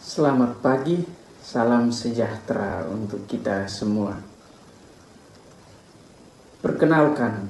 Selamat pagi, salam sejahtera untuk kita semua. Perkenalkan,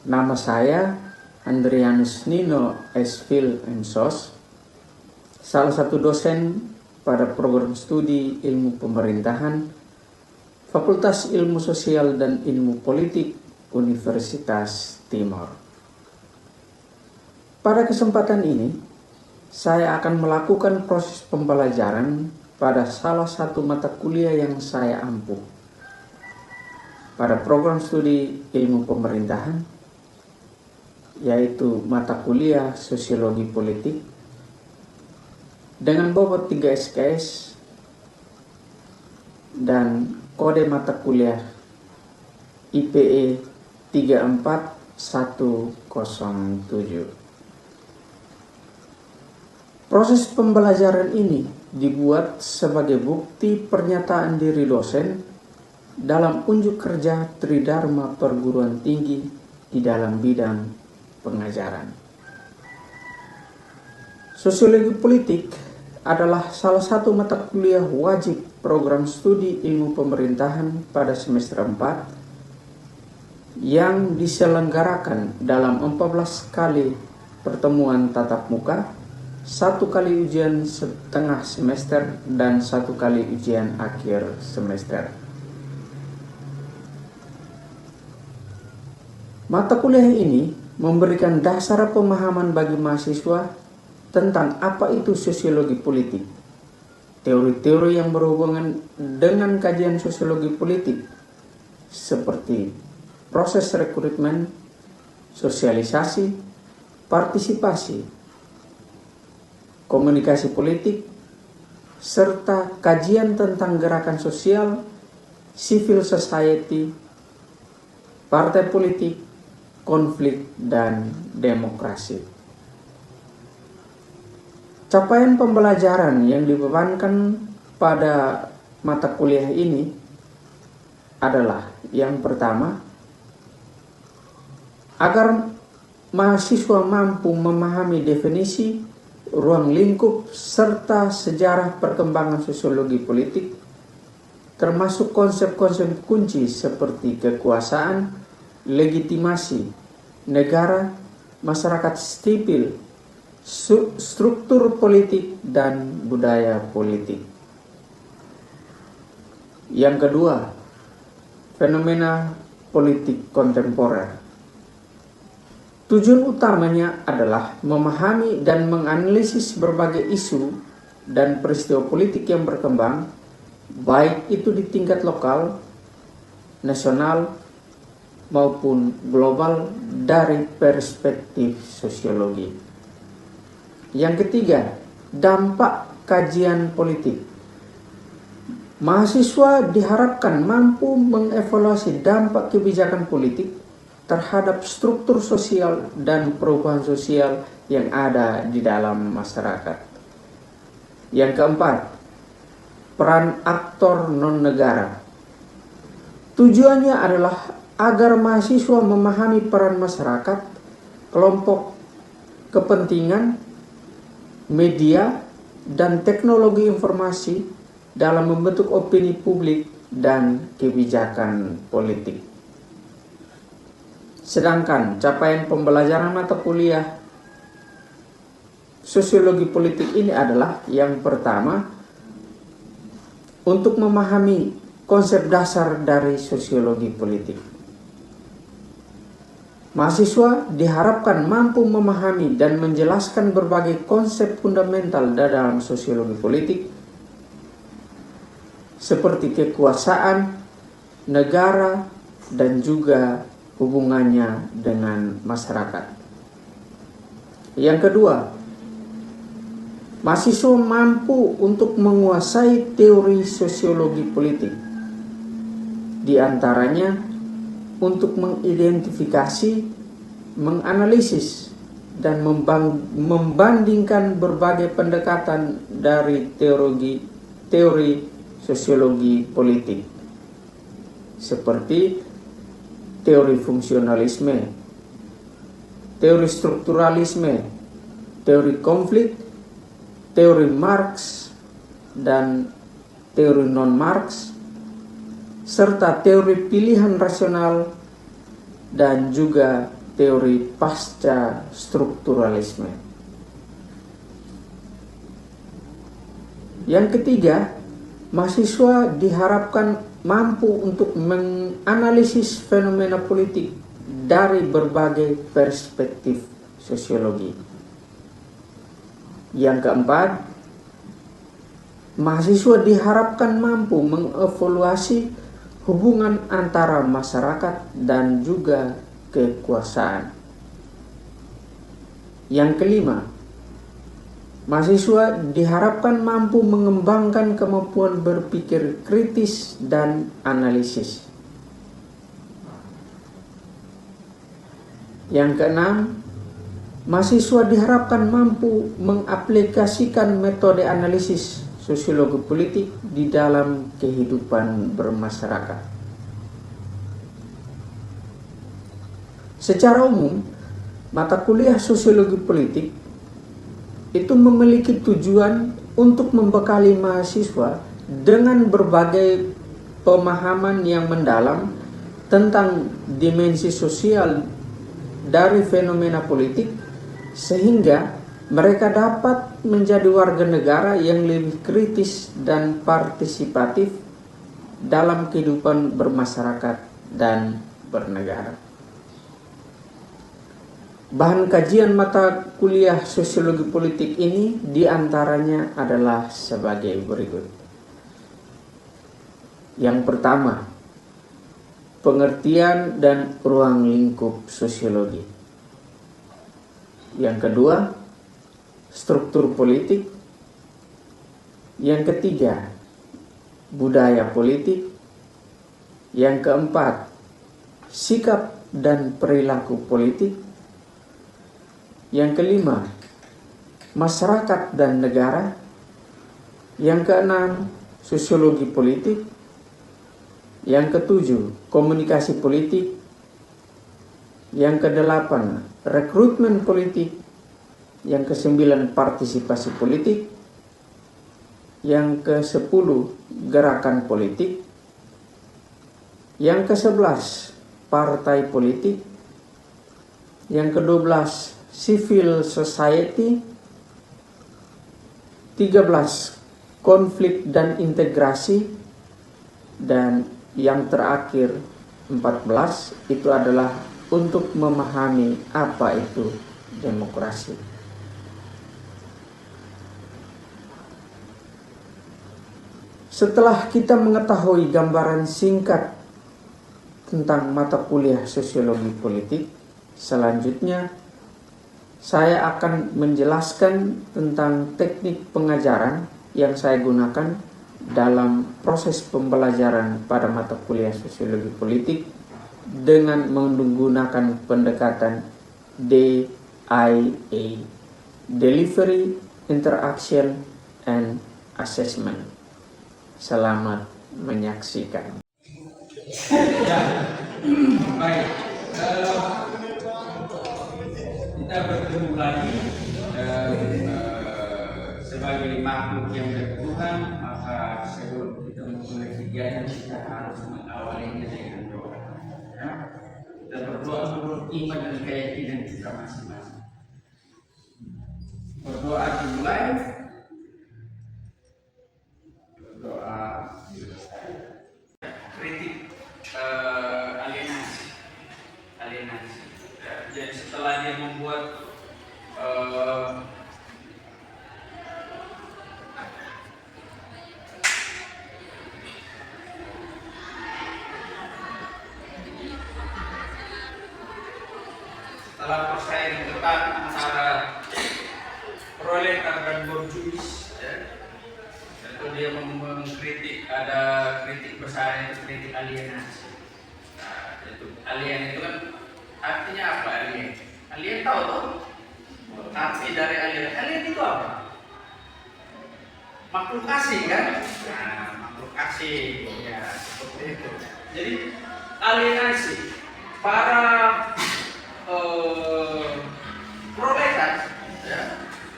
nama saya Andrianus Nino Esfil Ensos, salah satu dosen pada program studi Ilmu Pemerintahan, Fakultas Ilmu Sosial dan Ilmu Politik, Universitas Timor. Pada kesempatan ini, saya akan melakukan proses pembelajaran pada salah satu mata kuliah yang saya ampuh pada program studi Ilmu Pemerintahan, yaitu mata kuliah Sosiologi Politik dengan bobot 3 SKS dan kode mata kuliah IPE 34107. Proses pembelajaran ini dibuat sebagai bukti pernyataan diri dosen dalam unjuk kerja Tridharma Perguruan Tinggi di dalam bidang pengajaran. Sosiologi politik adalah salah satu mata kuliah wajib program studi Ilmu Pemerintahan pada semester 4 yang diselenggarakan dalam 14 kali pertemuan tatap muka, 1 kali ujian setengah semester, dan 1 kali ujian akhir semester. Mata kuliah ini memberikan dasar pemahaman bagi mahasiswa tentang apa itu sosiologi politik, teori-teori yang berhubungan dengan kajian sosiologi politik, seperti proses rekrutmen, sosialisasi, partisipasi, komunikasi politik, serta kajian tentang gerakan sosial, civil society, partai politik, konflik, dan demokrasi. Capaian pembelajaran yang dibebankan pada mata kuliah ini adalah yang pertama, agar mahasiswa mampu memahami definisi, ruang lingkup, serta sejarah perkembangan sosiologi politik, termasuk konsep-konsep kunci seperti kekuasaan, legitimasi, negara, masyarakat sipil, struktur politik, dan budaya politik. Yang kedua, fenomena politik kontemporer. Tujuan utamanya adalah memahami dan menganalisis berbagai isu dan peristiwa politik yang berkembang, baik itu di tingkat lokal, nasional, maupun global dari perspektif sosiologi. Yang ketiga, dampak kajian politik. Mahasiswa diharapkan mampu mengevaluasi dampak kebijakan politik terhadap struktur sosial dan perubahan sosial yang ada di dalam masyarakat. Yang keempat, peran aktor non-negara. Tujuannya adalah agar mahasiswa memahami peran masyarakat, kelompok kepentingan, media, dan teknologi informasi dalam membentuk opini publik dan kebijakan politik. Sedangkan capaian pembelajaran mata kuliah sosiologi politik ini adalah yang pertama, untuk memahami konsep dasar dari sosiologi politik. Mahasiswa diharapkan mampu memahami dan menjelaskan berbagai konsep fundamental dalam sosiologi politik, seperti kekuasaan, negara, dan juga hubungannya dengan masyarakat. Yang kedua, mahasiswa mampu untuk menguasai teori sosiologi politik, di antaranya untuk mengidentifikasi, menganalisis, dan membandingkan berbagai pendekatan dari teori sosiologi politik, seperti teori fungsionalisme, teori strukturalisme, teori konflik, teori Marx, dan teori non-Marx, serta teori pilihan rasional dan juga teori pasca strukturalisme. Yang ketiga, mahasiswa diharapkan mampu untuk menganalisis fenomena politik dari berbagai perspektif sosiologi. Yang keempat, mahasiswa diharapkan mampu mengevaluasi hubungan antara masyarakat dan juga kekuasaan. Yang kelima, mahasiswa diharapkan mampu mengembangkan kemampuan berpikir kritis dan analisis. Yang keenam, mahasiswa diharapkan mampu mengaplikasikan metode analisis sosiologi politik di dalam kehidupan bermasyarakat. Secara umum, mata kuliah sosiologi politik itu memiliki tujuan untuk membekali mahasiswa dengan berbagai pemahaman yang mendalam tentang dimensi sosial dari fenomena politik, sehingga mereka dapat menjadi warga negara yang lebih kritis dan partisipatif dalam kehidupan bermasyarakat dan bernegara. Bahan kajian mata kuliah sosiologi politik ini diantaranya adalah sebagai berikut. Yang pertama, pengertian dan ruang lingkup sosiologi. Yang kedua, struktur politik. Yang ketiga, budaya politik. Yang keempat, sikap dan perilaku politik. Yang kelima, masyarakat dan negara. Yang keenam, sosiologi politik. Yang ketujuh, komunikasi politik. Yang kedelapan, rekrutmen politik. Yang kesembilan, partisipasi politik. Yang kesepuluh, gerakan politik. Yang kesebelas, partai politik. Yang kedua-belas, civil society. 13, konflik dan integrasi. Dan yang terakhir 14 itu adalah untuk memahami apa itu demokrasi. Setelah kita mengetahui gambaran singkat tentang mata kuliah sosiologi politik, selanjutnya saya akan menjelaskan tentang teknik pengajaran yang saya gunakan dalam proses pembelajaran pada mata kuliah sosiologi politik dengan menggunakan pendekatan DIA, Delivery, Interaction, and Assessment. Selamat menyaksikan. Baik, kita bertemu lagi sebagai makhluk yang bertuhan, maka sebelum kita memulai kegiatan kita harus mengawalinya dengan doa. Ya? Kita berdoa menurut iman dan keyakinan kita masing-masing. Berdoa dimulai. Berdoa kritik alienasi. Jadi setelah dia membuat setelah persaingan ketat antara proletar dan borjuis, ya, tentu dia mengkritik, ada kritik besar itu kritik alienasi. Nah, itu alien itu kan artinya apa alien? Alien tahu tuh? Arti dari alien itu apa? Makhluk asing kan? Nah, makhluk asing, ya seperti itu. Jadi alienasi para proletar, ya,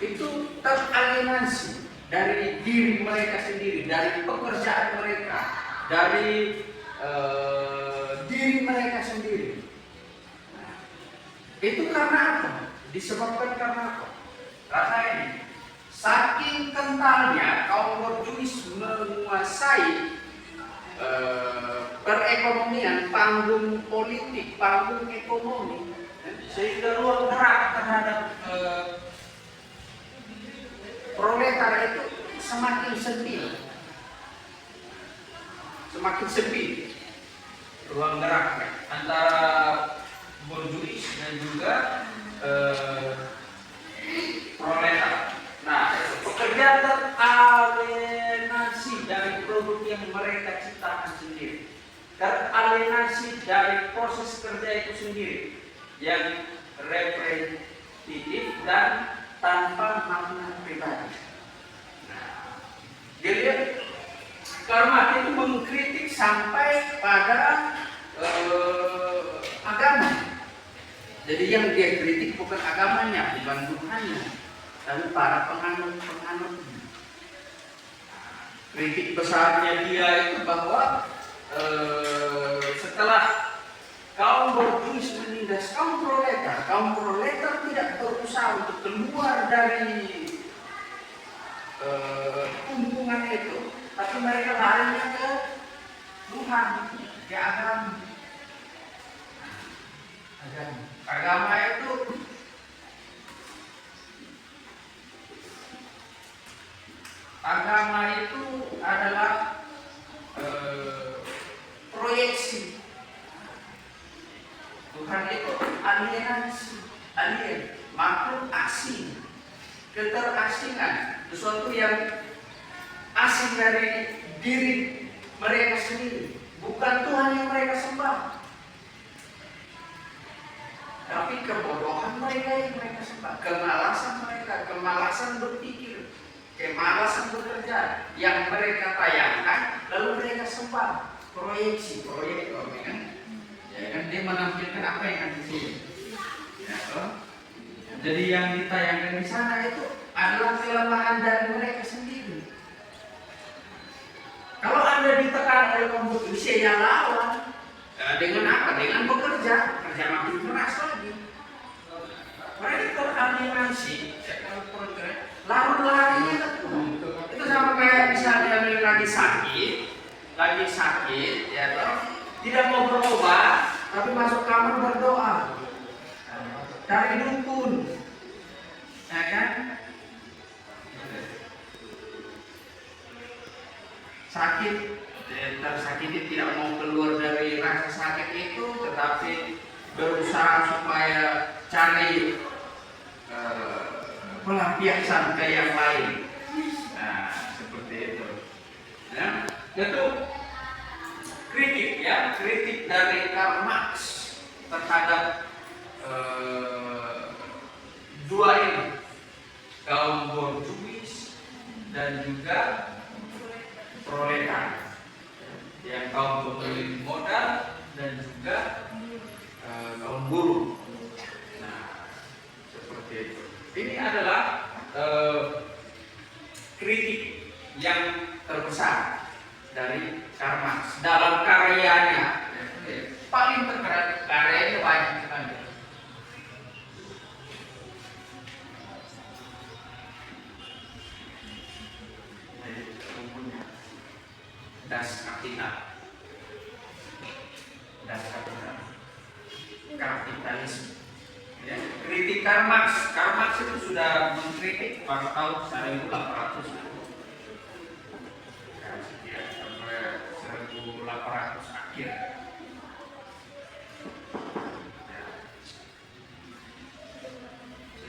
itu teralienasi dari diri mereka sendiri, dari pekerjaan mereka, dari diri mereka sendiri. Nah, itu karena apa? Disebabkan karena apa? Karena ini, saking kentalnya kaum borjuis menguasai perekonomian, panggung politik, panggung ekonomi, sehingga ruang gerak terhadap proletar itu semakin sempit, ruang gerak antara borjuis dan juga proletar. Nah, pekerja teralienasi dari produk yang mereka ciptakan sendiri, teralienasi dari proses kerja itu sendiri yang repetitif dan tanpa makna pribadi. Nah, jadi Karl Marx itu mengkritik sampai pada agama. Jadi yang dia kritik bukan agamanya, bukan Tuhannya, tapi para penganut. Kritik besarnya dia itu bahwa setelah kaum borjuis menindas kaum proletar tidak berusaha untuk keluar dari tumpungan itu, tapi mereka larinya ke Tuhan, ke agama. Agama itu adalah proyeksi. Tuhan itu alien, makhluk asing, keterasingan, sesuatu yang asing dari diri mereka sendiri, bukan Tuhan yang mereka sembah, tapi kebodohan mereka yang mereka sembah, kemalasan berpikir, kemalasan bekerja yang mereka tayangkan, lalu mereka sembah, proyektor, kan? Ya kan, dia menampilkan apa yang ada di sini. Ya, jadi yang ditayangkan di sana itu adalah kelemahan dari mereka sendiri. Kalau Anda ditekan oleh kompetisi, ya lawan. Dengan apa? Dengan bekerja makin keras lagi. Mereka teralienasi, lari-lari itu sama kayak misalnya lagi sakit, ya toh, tidak mau berobat, tapi masuk kamar berdoa, cari dukun, ya kan? Sakit, tersakiti tidak mau keluar dari rasa sakit itu, tetapi berusaha supaya cari pelampiasan ke yang lain. Nah, seperti itu. Ya, itu kritik dari Karl Marx terhadap dua ini, kaum borjuis dan juga proletar, yang kaum pemilik modal dan juga kaum buruh. Nah, seperti itu. Ini adalah kritik yang terbesar dari Karl Marx dalam karyanya. Paling terkenal karyanya banyak sekali. Das Kapital, kapitalisme. Ya, kritik Karl Marx itu sudah mengkritik pada tahun 1800 sampai 1800 akhir.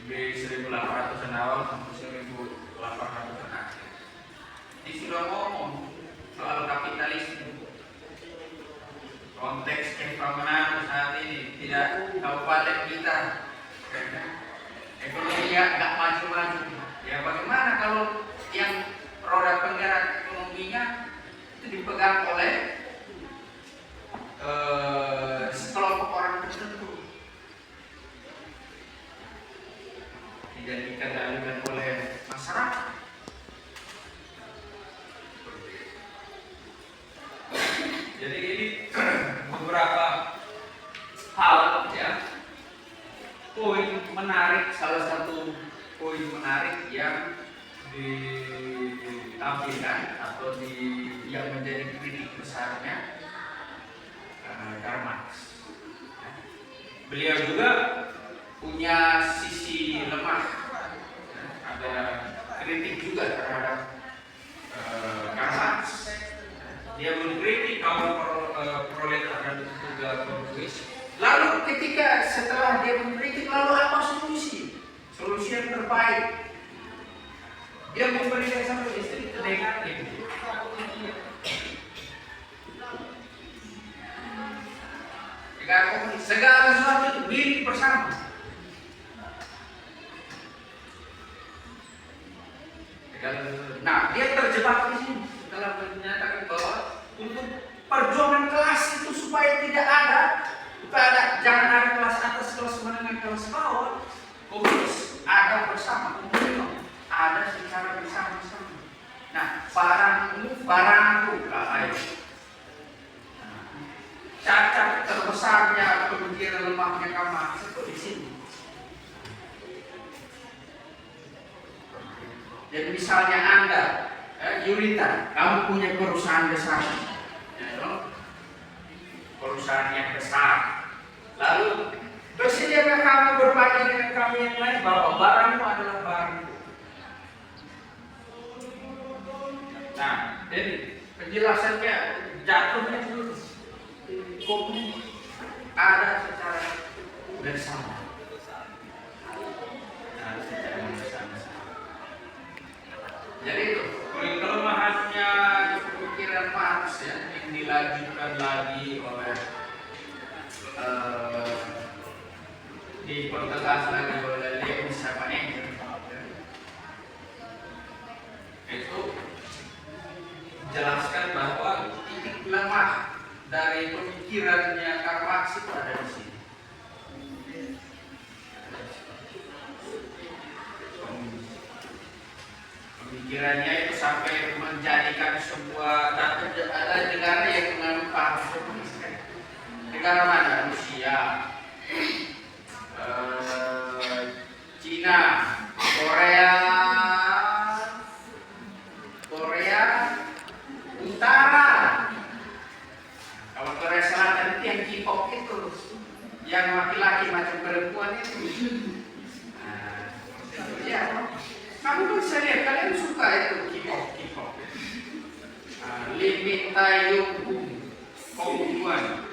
Di 1800-an awal sampai 1800-an akhir. Ini sudah ngomong soal kapitalisme. Konteks keamanan saat ini tidak kabupaten kita, ekonomi nggak maju-maju. Ya bagaimana kalau yang roda penggerak ekonominya itu dipegang oleh sekelompok orang tertentu, tidak dikendalikan oleh masyarakat. poin menarik yang ditampilkan atau yang menjadi kritik besarnya Karl Marx. Beliau juga punya sisi lemah, ada kritik juga terhadap Karl Marx. Dia mengkritik kaum proletariat tunggal Portugis. Lalu ketika setelah dia mengkritik, lalu apa solusi? Solusi yang terbaik. Dia memberikan satu istri negatif. Segala sesuatu itu milik bersama. Nah, dia terjebak di sini setelah menyatakan bahwa untuk perjuangan kelas itu supaya tidak ada, jangan ada kelas atas, kelas menengah, kelas bawah, komunis ada bersama, komunis ada secara bersama-sama. Nah, barangku, ayo. Cacat terbesarnya pemikiran lemahnya Karl Marx itu di sini. Jadi misalnya Anda, Yurita, kamu punya perusahaan besar, perusahaan yang besar. Lalu bersediakah kamu berbagi dengan kami yang lain bahwa barangmu adalah barangku? Nah, jadi penjelasannya jatuhnya dulu. Komunis ada secara bersama. Jadi itu kelemahannya pemikiran Marx ya, yang dilanjutkan lagi oleh dipertegas lagi oleh Lenin sama Engels. Itu jelaskan bahwa titik lemah dari pemikirannya Karl Marx itu ada di sini. Pemikirannya itu sampai menjadikan sebuah ada negara yang menganut paham komunis. Negara mana? Rusia, Cina, Korea Utara. Kalau Korea Selatan itu yang K-pop itu, yang laki-laki macam perempuan itu. Ya, kamu bisa lihat, kalian suka itu K-pop. Lee Min Tae Young Kong Yuan.